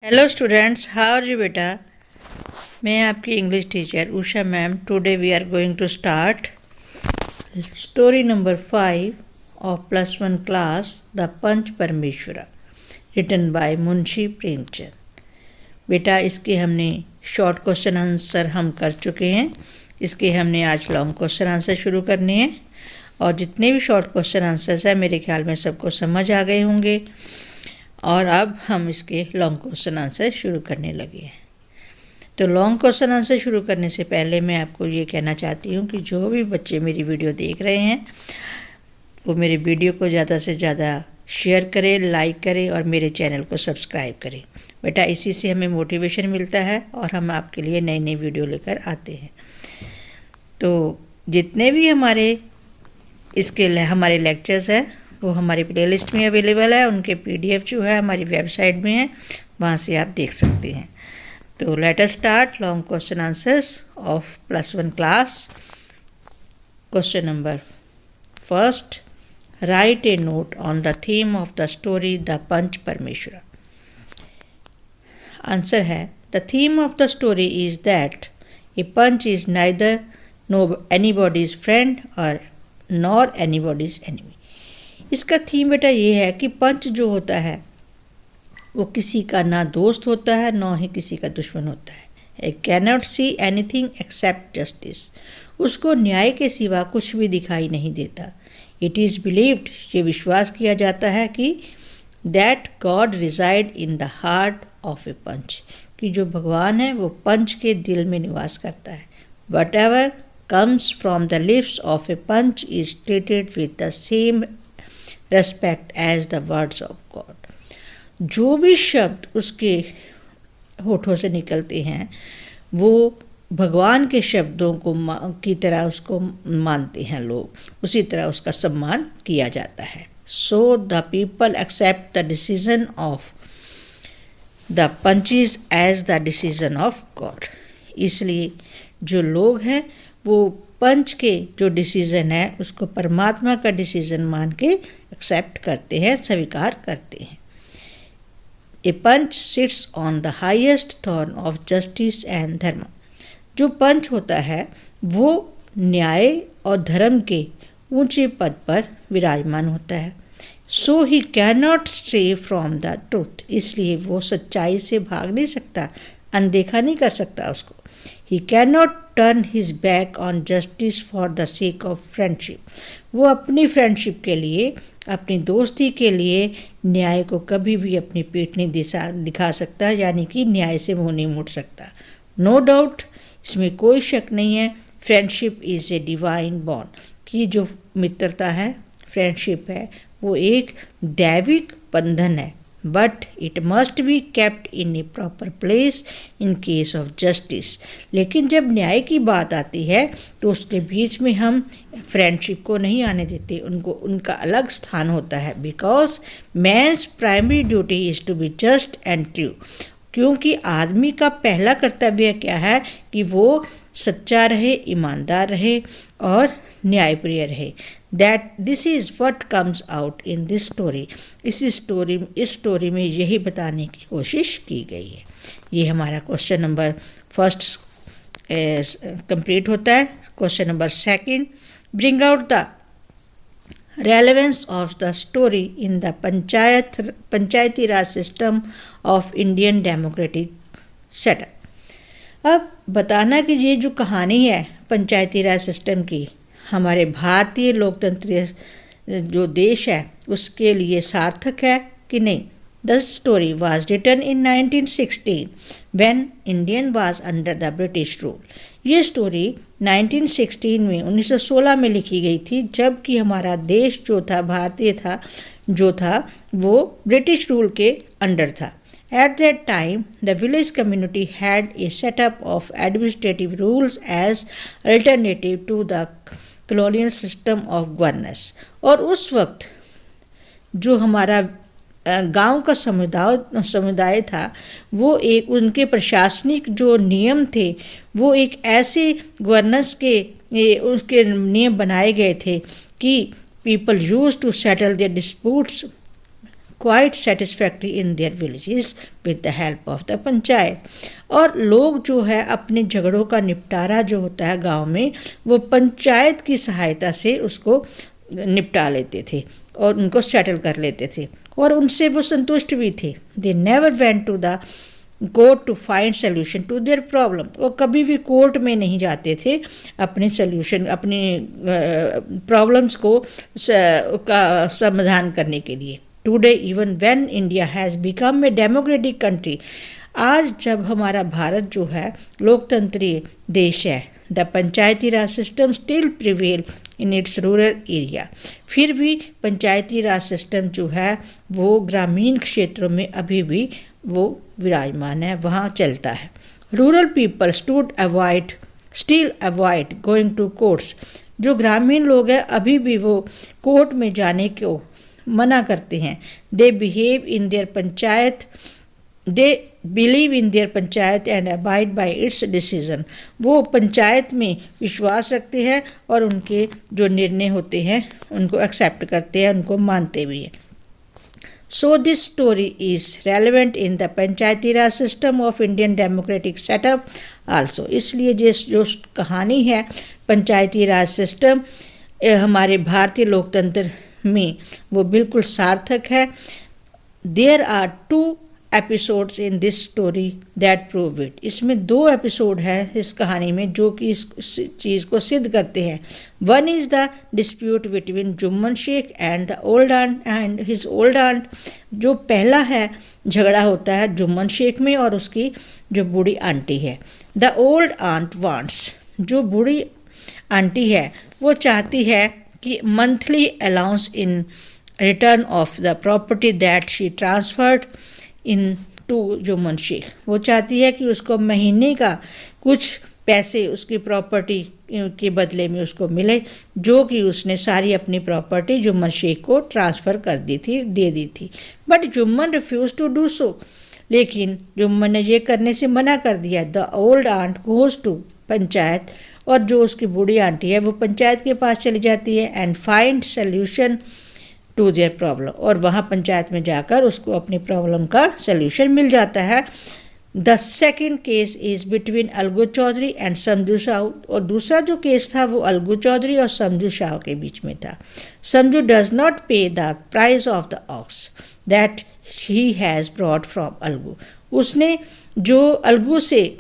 Hello students, how are you बेटा। मैं आपकी English teacher Usha ma'am. Today we are going to start story number 5 of +1 class, the Panch Parmeshwara, written bye Munshi Premchand. बेटा, इसके हमने short question answer हम कर चुके हैं। इसके हमने आज लॉन्ग क्वेश्चन आंसर शुरू करने हैं और जितने भी शॉर्ट क्वेश्चन आंसर्स हैं मेरे ख्याल में सबको समझ आ गए होंगे। और अब हम इसके लॉन्ग क्वेश्चन आंसर शुरू करने लगे हैं। तो लॉन्ग क्वेश्चन आंसर शुरू करने से पहले मैं आपको ये कहना चाहती हूँ कि जो भी बच्चे मेरी वीडियो देख रहे हैं वो मेरे वीडियो को ज़्यादा से ज़्यादा शेयर करें, लाइक करें और मेरे चैनल को सब्सक्राइब करें। बेटा, इसी से हमें मोटिवेशन मिलता है और हम आपके लिए नई नई वीडियो लेकर आते हैं। तो जितने भी हमारे लेक्चर्स हैं वो हमारी प्लेलिस्ट में अवेलेबल है। उनके PDF जो है हमारी वेबसाइट में है, वहाँ से आप देख सकते हैं। तो let us start long question answers of +1 class. Question number first, write a note on the theme of the story the Panch Parmeshwara. Answer है, the theme of the story is that a panch is neither anybody's friend or nor anybody's enemy. इसका theme बेटा ये है कि पंच जो होता है वो किसी का ना दोस्त होता है ना ही किसी का दुश्मन होता है। Cannot see anything accept justice. उसको न्याय के सिवा कुछ भी दिखाई नहीं देता। इट इज़ बिलीव्ड, ये विश्वास किया जाता है कि that God resided in the heart of a panch, कि जो भगवान है वो पंच के दिल में निवास करता है। What ever comes from the lips of a punch is treated with the same respect as the words of God। जो भी शब्द उसके होठों से निकलते हैं वो भगवान के शब्दों को की तरह उसको मानते हैं लोग, उसी तरह उसका सम्मान किया जाता है। So the people accept the decision of the punches as the decision of God। इसलिए जो लोग हैं वो पंच के जो डिसीज़न है उसको परमात्मा का डिसीज़न मान के एक्सेप्ट करते हैं, स्वीकार करते हैं। A panch sits on the highest throne of justice and dharma. जो पंच होता है वो न्याय और धर्म के ऊंचे पद पर विराजमान होता है। So he cannot stay from the truth. इसलिए वो सच्चाई से भाग नहीं सकता, अनदेखा नहीं कर सकता उसको। He cannot turn his back on justice for the sake of friendship। वो अपनी फ्रेंडशिप के लिए, अपनी दोस्ती के लिए न्याय को कभी भी अपनी पीठ नहीं दिखा सकता, यानी कि न्याय से मुंह नहीं मोड़ सकता। नो डाउट, इसमें कोई शक नहीं है, friendship is a divine bond, कि जो मित्रता है, फ्रेंडशिप है, वो एक दैविक बंधन है। But it must be kept in A proper place in case of justice. लेकिन जब न्याय की बात आती है तो उसके बीच में हम फ्रेंडशिप को नहीं आने देते, उनका अलग स्थान होता है। Because man's primary duty is to be just and true. क्योंकि आदमी का पहला कर्तव्य क्या है कि वो सच्चा रहे, ईमानदार रहे और न्यायप्रिय रहे। That this is what comes out in this story. इस स्टोरी में यही बताने की कोशिश की गई है। ये हमारा क्वेश्चन नंबर फर्स्ट कंप्लीट होता है। Question number second, bring out the relevance of the story in the Panchayati Raj system of Indian democratic setup. अब बताना कि ये जो कहानी है पंचायती राज सिस्टम की, हमारे भारतीय लोकतंत्रीय जो देश है उसके लिए सार्थक है कि नहीं। The story was written in 1916 when Indian was under the British rule. ये स्टोरी 1916 में 1916 में लिखी गई थी, जबकि हमारा देश जो था, भारतीय था वो ब्रिटिश रूल के अंडर था। At that time, the village community had a setup of administrative rules as alternative to the colonial system of governance। और उस वक्त जो हमारा गांव का समुदाय था वो एक, उनके प्रशासनिक जो नियम थे वो एक ऐसे गवर्नेंस के उसके नियम बनाए गए थे कि people use to settle their disputes quite satisfactory in their villages with the help of the panchayat. और लोग जो है अपने झगड़ों का निपटारा जो होता है गांव में, वो पंचायत की सहायता से उसको निपटा लेते थे और उनको सेटल कर लेते थे, और उनसे वो संतुष्ट भी थे। They never went to the court to find solution to their problem. वो कभी भी कोर्ट में नहीं जाते थे अपने सोल्यूशन, अपनी प्रॉब्लम्स को का समाधान करने के लिए। Today even when India has become a democratic country, आज जब हमारा भारत जो है लोकतंत्रीय देश है, the Panchayati Raj system still prevail in its rural area. फिर भी पंचायती राज सिस्टम जो है वो ग्रामीण क्षेत्रों में अभी भी वो विराजमान है, वहाँ चलता है। Rural people still avoid going to courts. जो ग्रामीण लोग हैं अभी भी वो कोर्ट में जाने को मना करते हैं। They believe in their panchayat and abide by it's decision. वो पंचायत में विश्वास रखते हैं और उनके जो निर्णय होते हैं उनको एक्सेप्ट करते हैं, उनको मानते भी हैं। So this story is relevant in the Panchayati Raj system of Indian democratic setup also. इसलिए जो कहानी है पंचायती राज सिस्टम हमारे भारतीय लोकतंत्र में वो बिल्कुल सार्थक है। There are 2 episodes in this story that prove it. इसमें 2 एपिसोड हैं इस कहानी में जो कि इस चीज़ को सिद्ध करते हैं। One is the dispute between Jumman Sheikh and the old aunt and his old aunt. जो पहला है झगड़ा होता है जुम्मन शेख में और उसकी जो बूढ़ी आंटी है। द ओल्ड आंट वांट्स, जो बूढ़ी आंटी है वो चाहती है कि monthly allowance in return of the property that she transferred in to Jumman Sheikh. वो चाहती है कि उसको महीने का कुछ पैसे उसकी प्रॉपर्टी के बदले में उसको मिले, जो कि उसने सारी अपनी प्रॉपर्टी जुम्मन शेख को ट्रांसफ़र कर दी थी, दे दी थी। But Jumman refuse to do so, लेकिन जुम्मन ने ये करने से मना कर दिया। The old aunt goes to panchayat, और जो उसकी बूढ़ी आंटी है वो पंचायत के पास चली जाती है and find solution to their problem, और वहाँ पंचायत में जाकर उसको अपनी प्रॉब्लम का सल्यूशन मिल जाता है। The second case is between Algu Chaudhary and Samjhu Shah, और दूसरा जो केस था वो अलगू चौधरी और समझू शाह के बीच में था। समझू डज नॉट पे the price of the ox that he has brought from Algu. उसने जो अलगू से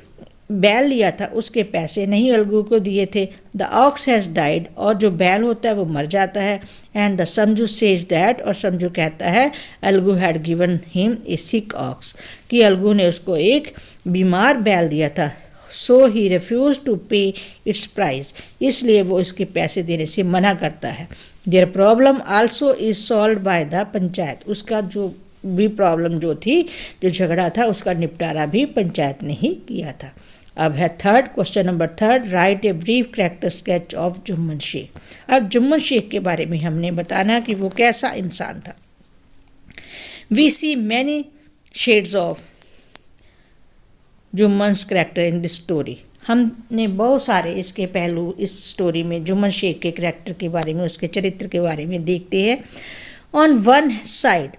बैल लिया था उसके पैसे नहीं अलगू को दिए थे। द ऑक्स हैज़ डाइड, और जो बैल होता है वो मर जाता है। And the Samjhu says that, और समझू कहता है Algu had given him a sick ox, कि अलगू ने उसको एक बीमार बैल दिया था। So he refuse to pay its price, इसलिए वो इसके पैसे देने से मना करता है। Their problem also is solve by the panchayat. उसका जो भी प्रॉब्लम जो थी, जो झगड़ा था, उसका निपटारा भी पंचायत ने ही किया था। अब है question number 3, write a brief character sketch of Jumman Sheikh. अब जुम्मन शेख के बारे में हमने बताना कि वो कैसा इंसान था। We see many shades of Jumman's character in this story. हमने बहुत सारे इसके पहलू इस स्टोरी में जुम्मन शेख के कैरेक्टर के बारे में, उसके चरित्र के बारे में देखते हैं। On one side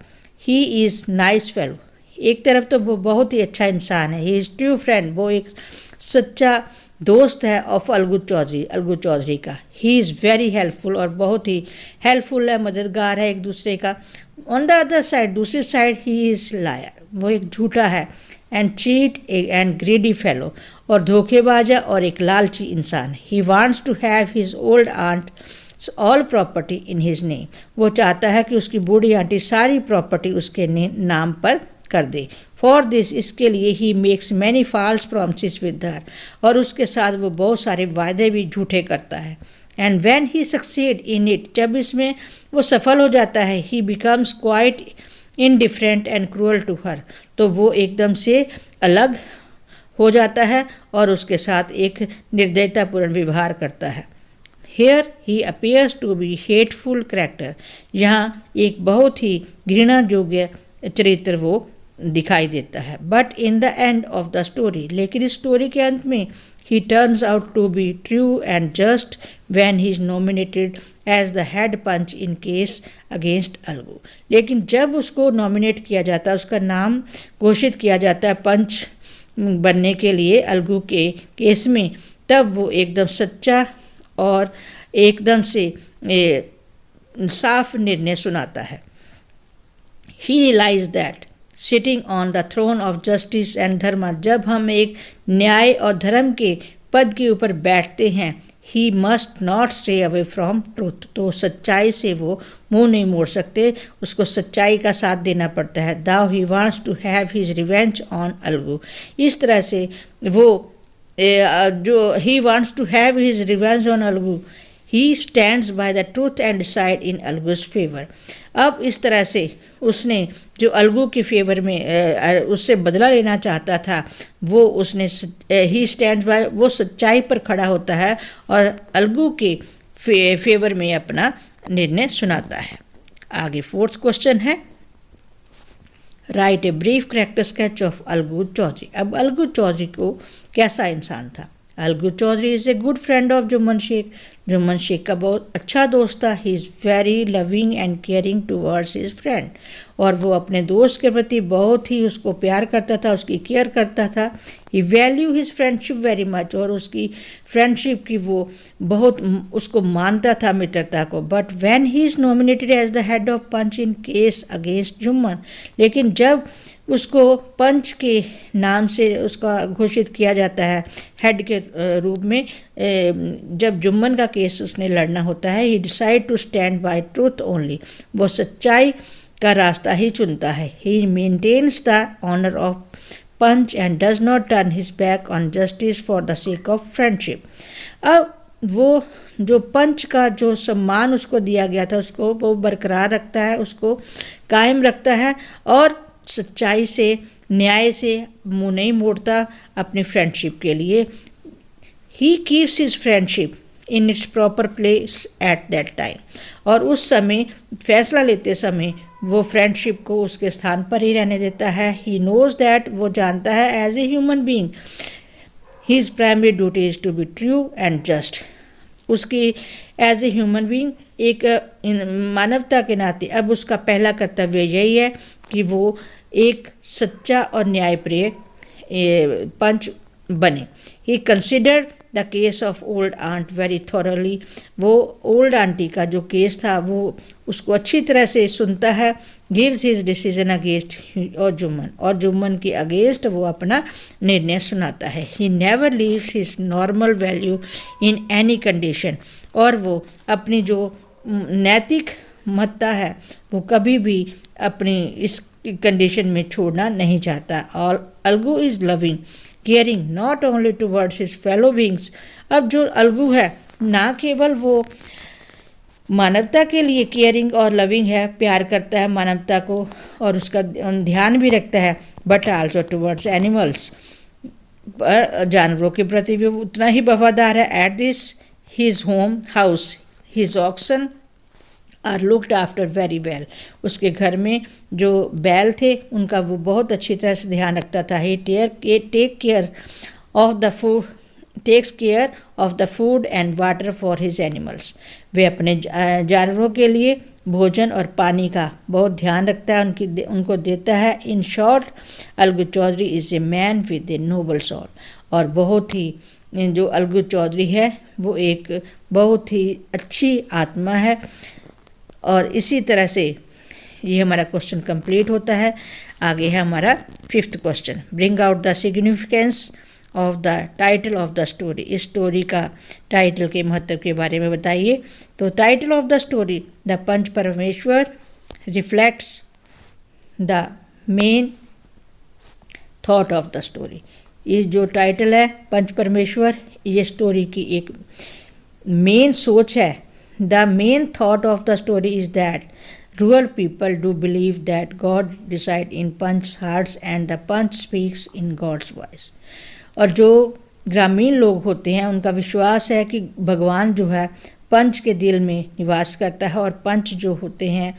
he is nice fellow, एक तरफ तो वो बहुत ही अच्छा इंसान है। ही इज़ ट्रू फ्रेंड, वो एक सच्चा दोस्त है ऑफ अलगू चौधरी का। ही इज़ वेरी हेल्पफुल, और बहुत ही हेल्पफुल है, मददगार है एक दूसरे का। ऑन द अदर साइड, दूसरी साइड, ही इज़ लायर, वो एक झूठा है। And cheat and greedy fellow, और धोखेबाज है और एक लालची इंसान। He wants to have his old aunt all property in his name, वो चाहता है कि उसकी बूढ़ी आंटी सारी प्रॉपर्टी उसके नाम पर कर दे। फॉर दिस, इसके लिए he makes many false promises with her, और उसके साथ वो बहुत सारे वायदे भी झूठे करता है। And when he succeed in it, जब इसमें वो सफल हो जाता है, he becomes quite indifferent and cruel to her, तो वो एकदम से अलग हो जाता है और उसके साथ एक निर्दयतापूर्ण व्यवहार करता है। Here he appears to be hateful character, यहाँ एक बहुत ही घृणा योग्य चरित्र वो दिखाई देता है। But in the end of the story, लेकिन इस स्टोरी के अंत में he turns out to be true and just when he is nominated as the head panch in case against Algu. लेकिन जब उसको नॉमिनेट किया जाता है, उसका नाम घोषित किया जाता है पंच बनने के लिए अलगू के केस में, तब वो एकदम सच्चा और एकदम से साफ निर्णय सुनाता है। He realized that sitting on the throne of justice and dharma, जब हम एक न्याय और धर्म के पद के ऊपर बैठते हैं, he must not stray away from truth, तो सच्चाई से वो मुंह नहीं मोड़ सकते, उसको सच्चाई का साथ देना पड़ता है। Thou he wants to have his revenge on Algu, इस तरह से वो जो he wants to have his revenge on Algu, he stands by the truth and decide in अलगू's favor। अब इस तरह से उसने जो अलगू के फेवर में उससे बदला लेना चाहता था, वो उसने ही स्टैंड बाय, वो सच्चाई पर खड़ा होता है और अलगू के फेवर में अपना निर्णय सुनाता है। आगे 4th क्वेश्चन है, write a brief character sketch of Algu Chaudhary. अब अलगू चौधरी को कैसा इंसान था? Algu Chaudhary is a good friend of Jumman Sheikh, Jumman Sheikh का बहुत अच्छा दोस्त था। He is very loving and caring towards his friend, और वो अपने दोस्त के प्रति बहुत ही उसको प्यार करता था, उसकी केयर करता था। He value his friendship very much, और उसकी फ्रेंडशिप की वो बहुत उसको मानता था, मित्रता को। But when he is nominated as the head of panch in case against Jumman, लेकिन जब उसको पंच के नाम से उसका घोषित किया जाता है हेड के रूप में, जब जुम्मन का केस उसने लड़ना होता है, he decide to stand by truth only, वो सच्चाई का रास्ता ही चुनता है। He maintains the honour of panch and does not turn his back on justice for the sake of friendship. अब वो जो पंच का जो सम्मान उसको दिया गया था, उसको वो बरकरार रखता है, उसको कायम रखता है, और सच्चाई से, न्याय से मुंह नहीं मोड़ता अपनी फ्रेंडशिप के लिए। He keeps his friendship in its proper place at that time, और उस समय फैसला लेते समय वो फ्रेंडशिप को उसके स्थान पर ही रहने देता है। ही नोज दैट, वो जानता है as a human being his primary duty is to be true and just, उसकी एज ए ह्यूमन बीइंग एक मानवता के नाते अब उसका पहला कर्तव्य यही है कि वो एक सच्चा और न्यायप्रिय पंच बने। He considered the case of old aunt very thoroughly, वो ओल्ड आंटी का जो केस था वो उसको अच्छी तरह से सुनता है। गिव्स हिज डिसीजन अगेंस्ट और जुम्मन के अगेंस्ट वो अपना निर्णय सुनाता है। He never leaves his normal value in any condition, और वो अपनी जो नैतिक महत्ता है वो कभी भी अपनी इस कंडीशन में छोड़ना नहीं चाहता। और Algu is loving caring not only towards his fellow beings, अब जो अलगू है ना केवल वो मानवता के लिए केयरिंग और लविंग है, प्यार करता है मानवता को और उसका ध्यान भी रखता है, बट आल्सो टूवर्ड्स एनिमल्स, जानवरों के प्रति भी उतना ही वफादार है। At this his home house his oxen are looked after very well, उसके घर में जो बैल थे उनका वो बहुत अच्छी तरह से ध्यान रखता था। He takes care of the food and water for his animals, वे अपने जानवरों के लिए भोजन और पानी का बहुत ध्यान रखता है, उनको देता है। In short Algu Chaudhary is a man with a noble soul, और बहुत ही जो अलगू चौधरी है वो एक बहुत ही अच्छी आत्मा है। और इसी तरह से ये हमारा क्वेश्चन कंप्लीट होता है। आगे है हमारा 5th question, bring out the significance of the title of the story, इस स्टोरी का टाइटल के महत्व के बारे में बताइए। तो title of the story the Panch Parmeshwar reflects the main thought of the story, इस जो टाइटल है पंच परमेश्वर, ये स्टोरी की एक मेन सोच है। The main thought of the story is that rural people do believe that God resides in Panch's hearts and the Panch speaks in God's voice, और जो ग्रामीण लोग होते हैं उनका विश्वास है कि भगवान जो है पंच के दिल में निवास करता है और पंच जो होते हैं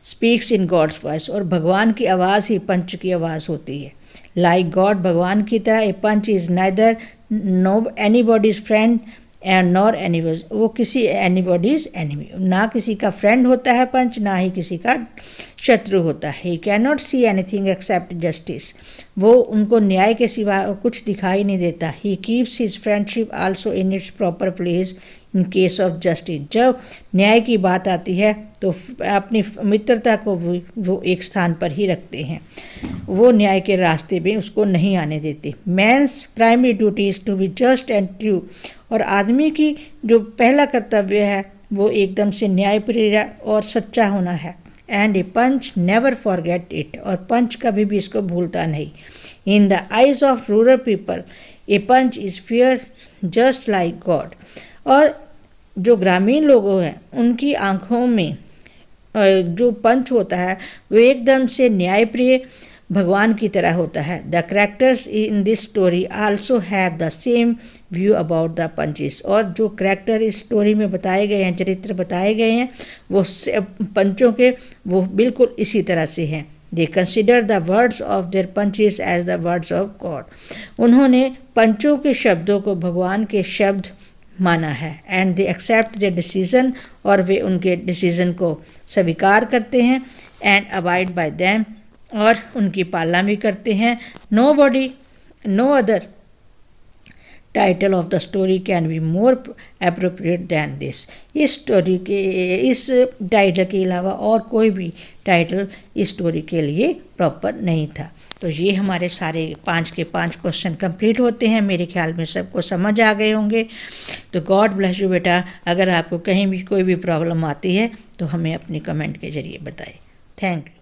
स्पीक्स इन गॉड्स वॉइस, और भगवान की आवाज़ ही पंच की आवाज़ होती है। लाइक गॉड, भगवान की तरह a panch is neither no anybody's friend and nor anybody's, वो किसी एनीबॉडीज एनिमी, ना किसी का फ्रेंड होता है पंच, ना ही किसी का शत्रु होता है। He can not see anything accept justice, वो उनको न्याय के सिवा और कुछ दिखाई नहीं देता। He keeps his friendship also in its proper place in case of justice, जब न्याय की बात आती है तो अपनी मित्रता को वो एक स्थान पर ही रखते हैं, वो न्याय के रास्ते में उसको नहीं आने देते। Man's primary duty is to be just and true, और आदमी की जो पहला कर्तव्य है वो एकदम से न्यायप्रिय और सच्चा होना है। And a panch never forget it, और पंच कभी भी इसको भूलता नहीं। In the eyes of rural people a panch is fear just like God, और जो ग्रामीण लोग हैं उनकी आंखों में जो पंच होता है वो एकदम से न्यायप्रिय भगवान की तरह होता है। The characters in this story also have the same view about the punches, और जो करेक्टर इस स्टोरी में बताए गए हैं, चरित्र बताए गए हैं, वो पंचों के वो बिल्कुल इसी तरह से हैं। They consider the words of their panches as the words of God, उन्होंने पंचों के शब्दों को भगवान के शब्द माना है। And they accept their decision, और वे उनके डिसीजन को स्वीकार करते हैं। एंड अबाइड बाय देम, और उनकी पालना भी करते हैं। No other title of the story can be more appropriate than this, इस स्टोरी के इस टाइटल के अलावा और कोई भी टाइटल इस स्टोरी के लिए प्रॉपर नहीं था। तो ये हमारे सारे 5 के 5 क्वेश्चन कंप्लीट होते हैं। मेरे ख्याल में सबको समझ आ गए होंगे। तो गॉड ब्लेस यू बेटा। अगर आपको कहीं भी कोई भी प्रॉब्लम आती है तो हमें अपनी कमेंट के ज़रिए बताएं। Thank you.